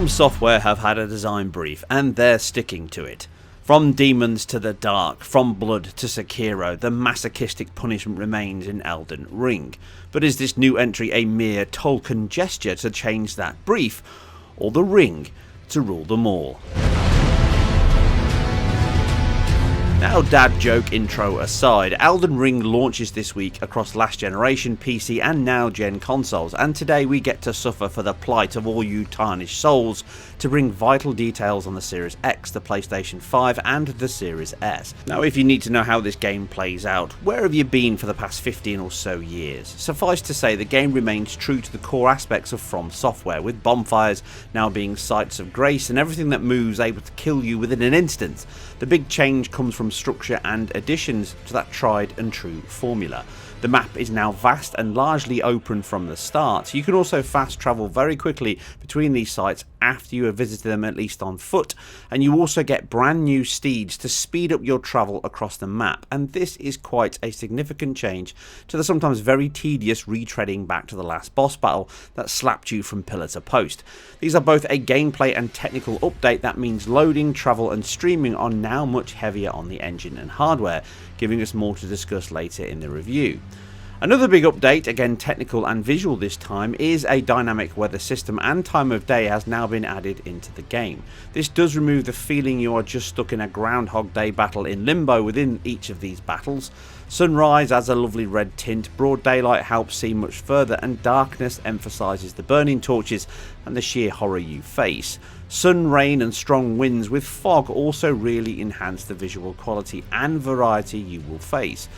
From Software have had a design brief, and they're sticking to it. From demons to the dark, from blood to Sekiro, the masochistic punishment remains in Elden Ring. But is this new entry a mere Tolkien gesture to change that brief, or the ring to rule them all? Now, dad joke intro aside, Elden Ring launches this week across last generation PC and now gen consoles, and today we get to suffer for the plight of all you tarnished souls to bring vital details on the Series X, the PlayStation 5 and the Series S. Now, if you need to know how this game plays out, where have you been for the past 15 or so years? Suffice to say, the game remains true to the core aspects of From Software, with bonfires now being sites of grace and everything that moves able to kill you within an instant. The big change comes from structure and additions to that tried and true formula. The map is now vast and largely open from the start. You can also fast travel very quickly between these sites after you have visited them, at least on foot, and you also get brand new steeds to speed up your travel across the map, and this is quite a significant change to the sometimes very tedious retreading back to the last boss battle that slapped you from pillar to post. These are both a gameplay and technical update that means loading, travel and streaming are now much heavier on the engine and hardware, giving us more to discuss later in the review. Another big update, again technical and visual this time, is a dynamic weather system, and time of day has now been added into the game. This does remove the feeling you are just stuck in a Groundhog Day battle in limbo within each of these battles. Sunrise adds a lovely red tint, broad daylight helps see much further, and darkness emphasises the burning torches and the sheer horror you face. Sun, rain and strong winds with fog also really enhance the visual quality and variety you will face.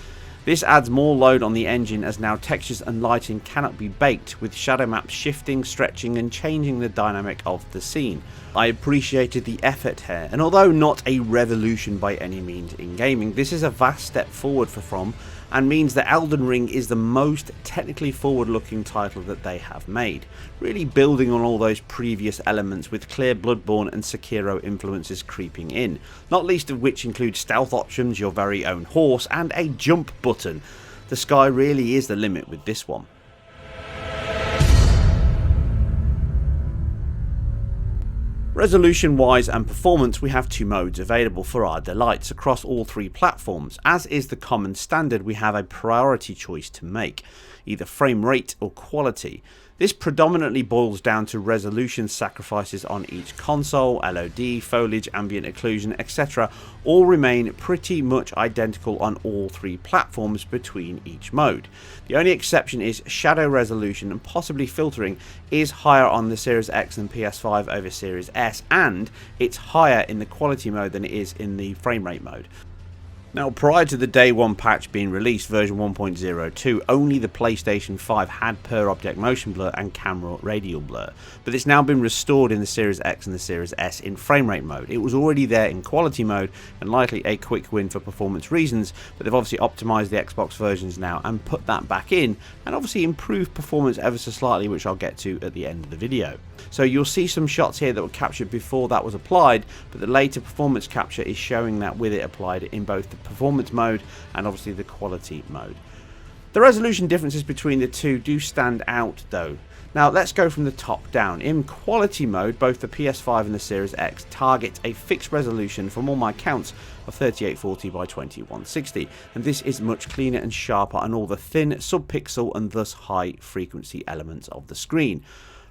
This adds more load on the engine, as now textures and lighting cannot be baked, with shadow maps shifting, stretching and changing the dynamic of the scene. I appreciated the effort here, and although not a revolution by any means in gaming, this is a vast step forward for From, and means that Elden Ring is the most technically forward-looking title that they have made, really building on all those previous elements with clear Bloodborne and Sekiro influences creeping in, not least of which include stealth options, your very own horse and a jump button. The sky really is the limit with this one. Resolution wise and performance, we have two modes available for our delights across all three platforms. As is the common standard, we have a priority choice to make, either frame rate or quality. This predominantly boils down to resolution sacrifices on each console. LOD, foliage, ambient occlusion, etc. all remain pretty much identical on all three platforms between each mode. The only exception is shadow resolution, and possibly filtering is higher on the Series X and PS5 over Series S, and it's higher in the quality mode than it is in the frame rate mode. Now, prior to the day one patch being released, version 1.02, only the PlayStation 5 had per object motion blur and camera radial blur, but it's now been restored in the Series X and the Series S in frame rate mode. It was already there in quality mode, and likely a quick win for performance reasons, but they've obviously optimized the Xbox versions now and put that back in, and obviously improved performance ever so slightly, which I'll get to at the end of the video. So you'll see some shots here that were captured before that was applied, but the later performance capture is showing that with it applied in both the performance mode and obviously the quality mode. The resolution differences between the two do stand out though. Now let's go from the top down. In quality mode, both the PS5 and the Series X target a fixed resolution from all my counts of 3840 by 2160, and this is much cleaner and sharper on all the thin subpixel and thus high frequency elements of the screen.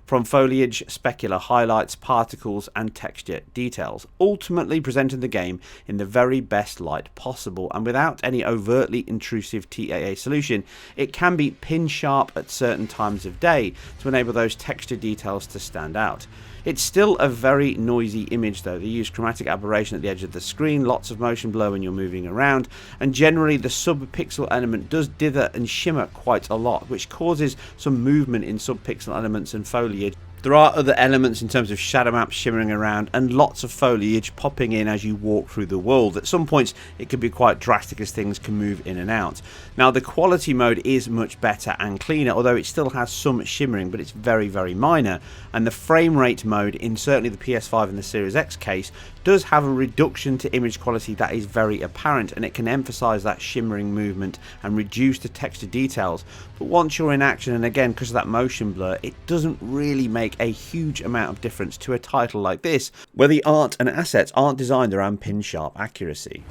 From foliage, specular highlights, particles and texture details, ultimately presenting the game in the very best light possible, and without any overtly intrusive TAA solution, it can be pin sharp at certain times of day to enable those texture details to stand out. It's still a very noisy image though. They use chromatic aberration at the edge of the screen, lots of motion blur when you're moving around, and generally the sub-pixel element does dither and shimmer quite a lot, which causes some movement in sub-pixel elements and foliage. There are other elements in terms of shadow maps shimmering around and lots of foliage popping in as you walk through the world. At some points it can be quite drastic as things can move in and out. Now the quality mode is much better and cleaner, although it still has some shimmering, but it's very minor, and the frame rate mode in certainly the PS5 and the Series X case does have a reduction to image quality that is very apparent, and it can emphasize that shimmering movement and reduce the texture details. But once you're in action, and again because of that motion blur, it doesn't really make make a huge amount of difference to a title like this, where the art and assets aren't designed around pin-sharp accuracy.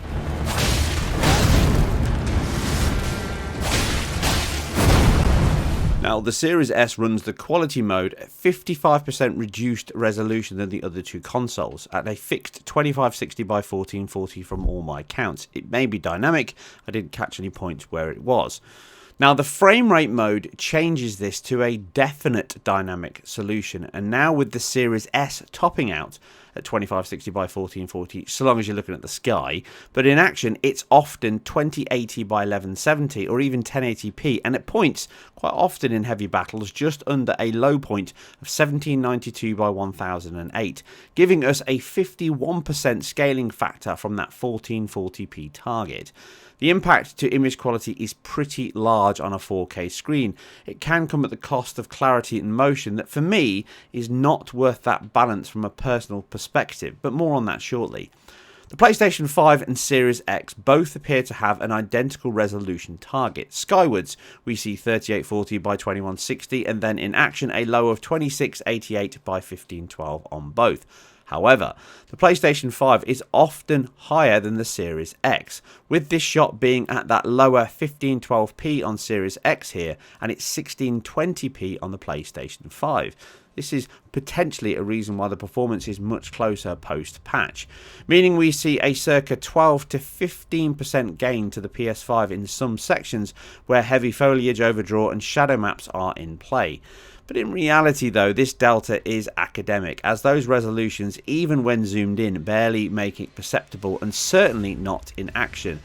Now, the Series S runs the quality mode at 55% reduced resolution than the other two consoles, at a fixed 2560 by 1440 from all my counts. It may be dynamic, I didn't catch any points where it was. Now, the frame rate mode changes this to a definite dynamic solution, and now with the Series S topping out at 2560 by 1440, so long as you're looking at the sky, but in action it's often 2080 by 1170 or even 1080p, and at points, quite often in heavy battles, just under a low point of 1792 by 1008, giving us a 51% scaling factor from that 1440p target. The impact to image quality is pretty large on a 4K screen. It can come at the cost of clarity and motion that for me is not worth that balance from a personal perspective, but more on that shortly. The PlayStation 5 and Series X both appear to have an identical resolution target. Skywards, we see 3840 by 2160, and then in action a low of 2688 by 1512 on both. However, the PlayStation 5 is often higher than the Series X, with this shot being at that lower 1512p on Series X here, and it's 1620p on the PlayStation 5. This is potentially a reason why the performance is much closer post-patch, meaning we see a circa 12 to 15% gain to the PS5 in some sections where heavy foliage overdraw and shadow maps are in play. But in reality though, this delta is academic, as those resolutions, even when zoomed in, barely make it perceptible, and certainly not in action.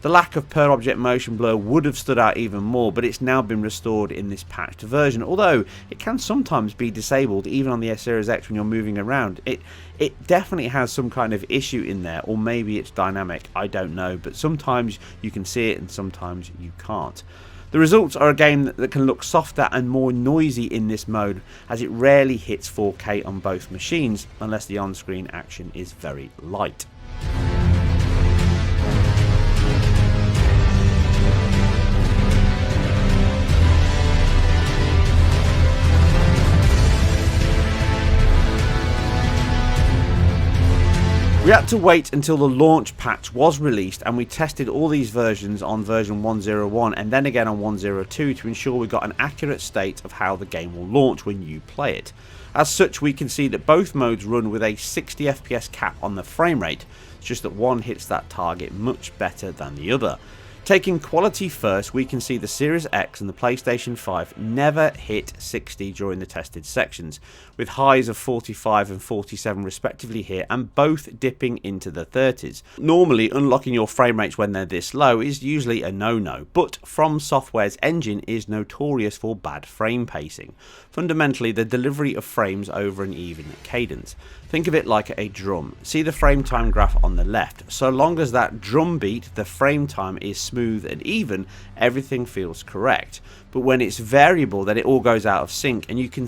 The lack of per object motion blur would have stood out even more, but it's now been restored in this patched version, although it can sometimes be disabled even on the Series X when you're moving around. It definitely has some kind of issue in there, or maybe it's dynamic, I don't know, but sometimes you can see it and sometimes you can't. The results are a game that can look softer and more noisy in this mode, as it rarely hits 4K on both machines unless the on-screen action is very light. We had to wait until the launch patch was released, and we tested all these versions on version 1.01 and then again on 1.02 to ensure we got an accurate state of how the game will launch when you play it. As such, we can see that both modes run with a 60 FPS cap on the frame rate, it's just that one hits that target much better than the other. Taking quality first, we can see the Series X and the PlayStation 5 never hit 60 during the tested sections, with highs of 45 and 47 respectively here, and both dipping into the 30s. Normally, unlocking your frame rates when they're this low is usually a no-no, but From Software's engine is notorious for bad frame pacing. Fundamentally, the delivery of frames over an even cadence. Think of it like a drum. See the frame time graph on the left. So long as that drum beat, the frame time is smooth and even, everything feels correct. But when it's variable, then it all goes out of sync, and you can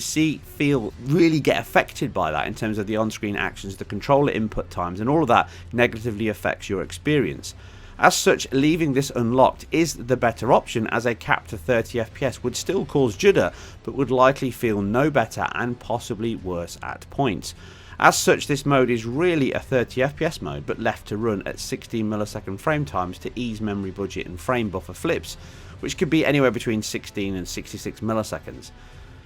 really get affected by that in terms of the on-screen actions, the controller input times, and all of that negatively affects your experience. As such, leaving this unlocked is the better option, as a cap to 30 FPS would still cause judder, but would likely feel no better and possibly worse at points. As such, this mode is really a 30 FPS mode, but left to run at 16 millisecond frame times to ease memory budget and frame buffer flips, which could be anywhere between 16 and 66 milliseconds.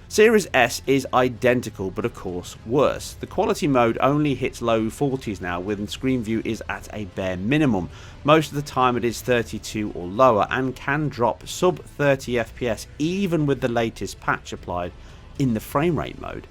Series S is identical, but of course worse. The quality mode only hits low 40s now, when screen view is at a bare minimum. Most of the time it is 32 or lower, and can drop sub 30 FPS even with the latest patch applied in the frame rate mode.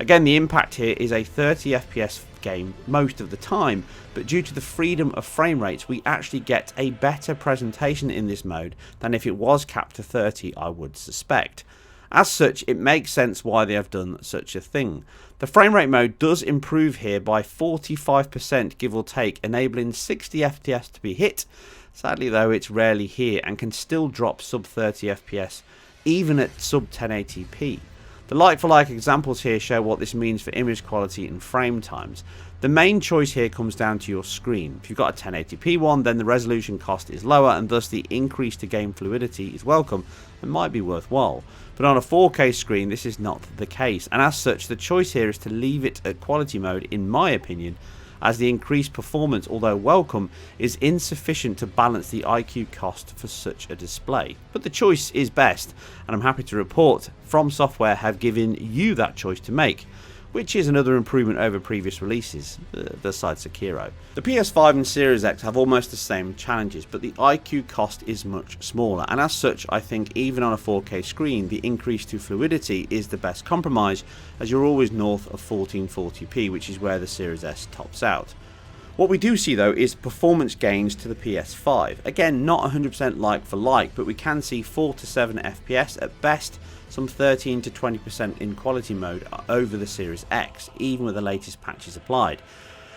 Again, the impact here is a 30 FPS game most of the time, but due to the freedom of frame rates, we actually get a better presentation in this mode than if it was capped to 30, I would suspect. As such, it makes sense why they have done such a thing. The frame rate mode does improve here by 45% give or take, enabling 60 FPS to be hit. Sadly though, it's rarely here and can still drop sub 30 FPS even at sub 1080p. The like-for-like examples here show what this means for image quality and frame times. The main choice here comes down to your screen. If you've got a 1080p one, then the resolution cost is lower and thus the increase to game fluidity is welcome and might be worthwhile. But on a 4K screen this is not the case, and as such the choice here is to leave it at quality mode in my opinion, as the increased performance, although welcome, is insufficient to balance the IQ cost for such a display. But the choice is best, and I'm happy to report From Software have given you that choice to make, which is another improvement over previous releases, besides Sekiro. The PS5 and Series X have almost the same challenges, but the IQ cost is much smaller, and as such I think even on a 4K screen the increase to fluidity is the best compromise, as you're always north of 1440p, which is where the Series S tops out. What we do see though is performance gains to the PS5. Again, not 100% like for like, but we can see 4 to 7 FPS at best, some 13 to 20% in quality mode over the Series X, even with the latest patches applied.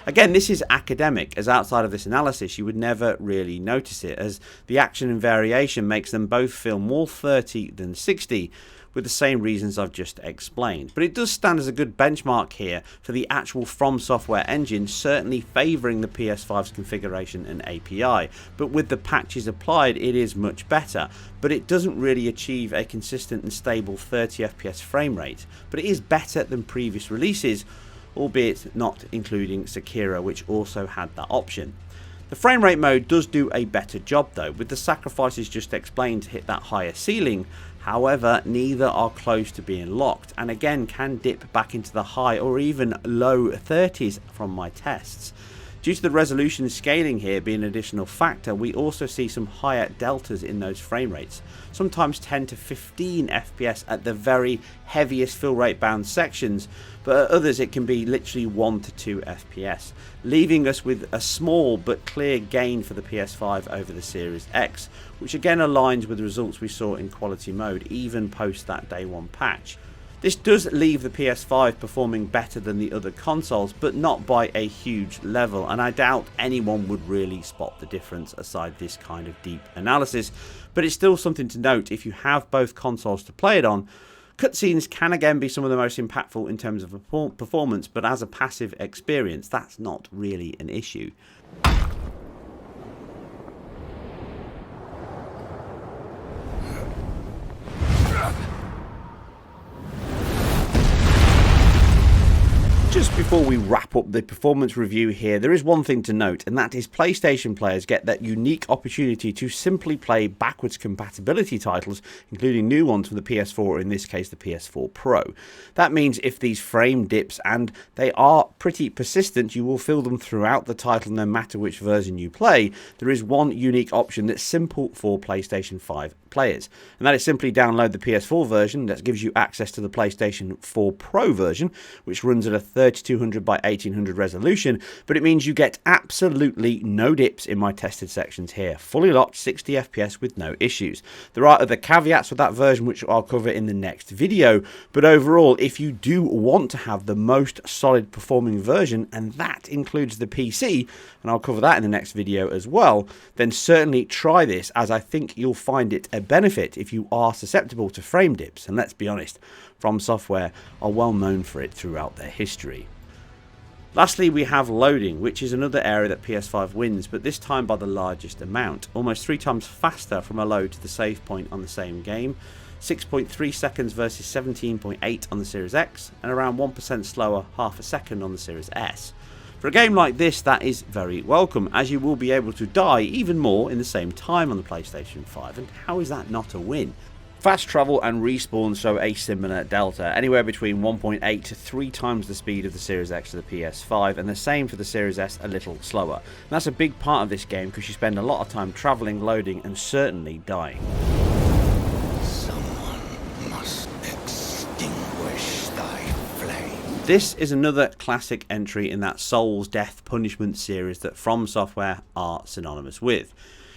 Again, this is academic, as outside of this analysis you would never really notice it, as the action and variation makes them both feel more 30 than 60, with the same reasons I've just explained. But it does stand as a good benchmark here for the actual From Software engine, certainly favouring the PS5's configuration and API, but with the patches applied it is much better, but it doesn't really achieve a consistent and stable 30 FPS frame rate, but it is better than previous releases, albeit not including Sekiro, which also had that option. The frame rate mode does do a better job though, with the sacrifices just explained to hit that higher ceiling. However, neither are close to being locked, and again can dip back into the high or even low 30s from my tests. Due to the resolution scaling here being an additional factor, we also see some higher deltas in those frame rates, sometimes 10 to 15 FPS at the very heaviest fill rate bound sections, but at others it can be literally 1 to 2 FPS, leaving us with a small but clear gain for the PS5 over the Series X, which again aligns with the results we saw in quality mode even post that day one patch. This does leave the PS5 performing better than the other consoles, but not by a huge level, and I doubt anyone would really spot the difference aside this kind of deep analysis, but it's still something to note if you have both consoles to play it on. Cutscenes can again be some of the most impactful in terms of performance, but as a passive experience that's not really an issue. Just before we wrap up the performance review here, there is one thing to note, and that is PlayStation players get that unique opportunity to simply play backwards compatibility titles, including new ones from the PS4, or in this case the PS4 Pro. That means if these frame dips, and they are pretty persistent, you will feel them throughout the title no matter which version you play. There is one unique option that's simple for PlayStation 5 players, and that is simply download the PS4 version that gives you access to the PlayStation 4 Pro version, which runs at a 3200 by 1800 resolution, but it means you get absolutely no dips in my tested sections here, fully locked 60 FPS with no issues. There are other caveats with that version which I'll cover in the next video, but overall if you do want to have the most solid performing version, and that includes the PC, and I'll cover that in the next video as well, then certainly try this, as I think you'll find it a benefit if you are susceptible to frame dips, and let's be honest, From Software are well known for it throughout their history. Lastly, we have loading, which is another area that PS5 wins, but this time by the largest amount, almost 3 times faster from a load to the save point on the same game, 6.3 seconds versus 17.8 on the Series X, and around 1% slower, half a second on the Series S. For a game like this, that is very welcome, as you will be able to die even more in the same time on the PlayStation 5, and how is that not a win? Fast travel and respawn show a similar delta, anywhere between 1.8 to 3 times the speed of the Series X to the PS5, and the same for the Series S, a little slower. And that's a big part of this game because you spend a lot of time travelling, loading, and certainly dying. This is another classic entry in that Souls Death Punishment series that From Software are synonymous with.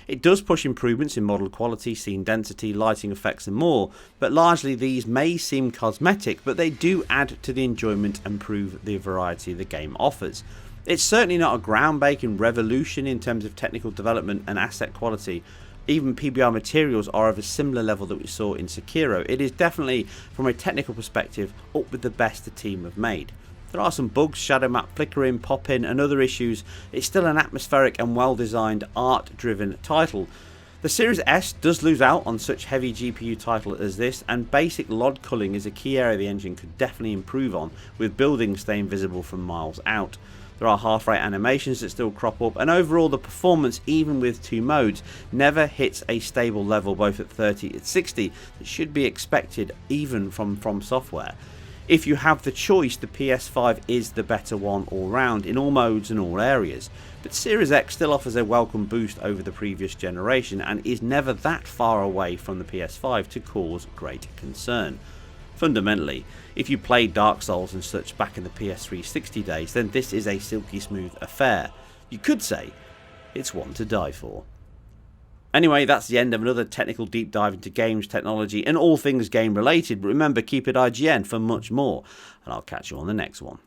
It does push improvements in model quality, scene density, lighting effects and more, but largely these may seem cosmetic, but they do add to the enjoyment and improve the variety the game offers. It's certainly not a groundbreaking revolution in terms of technical development and asset quality. Even PBR materials are of a similar level that we saw in Sekiro. It is definitely, from a technical perspective, up with the best the team have made. There are some bugs, shadow map flickering, pop-in and other issues. It's still an atmospheric and well-designed, art-driven title. The Series S does lose out on such heavy GPU title as this, and basic LOD culling is a key area the engine could definitely improve on, with buildings staying visible from miles out. There are half-rate animations that still crop up, and overall the performance, even with 2 modes, never hits a stable level both at 30 and 60 that should be expected even from Software. If you have the choice, the PS5 is the better one all round in all modes and all areas, but Series X still offers a welcome boost over the previous generation and is never that far away from the PS5 to cause great concern. Fundamentally, if you played Dark Souls and such back in the PS360 days, then this is a silky smooth affair. You could say it's one to die for. Anyway, that's the end of another technical deep dive into games, technology and all things game related, but remember, keep it IGN for much more, and I'll catch you on the next one.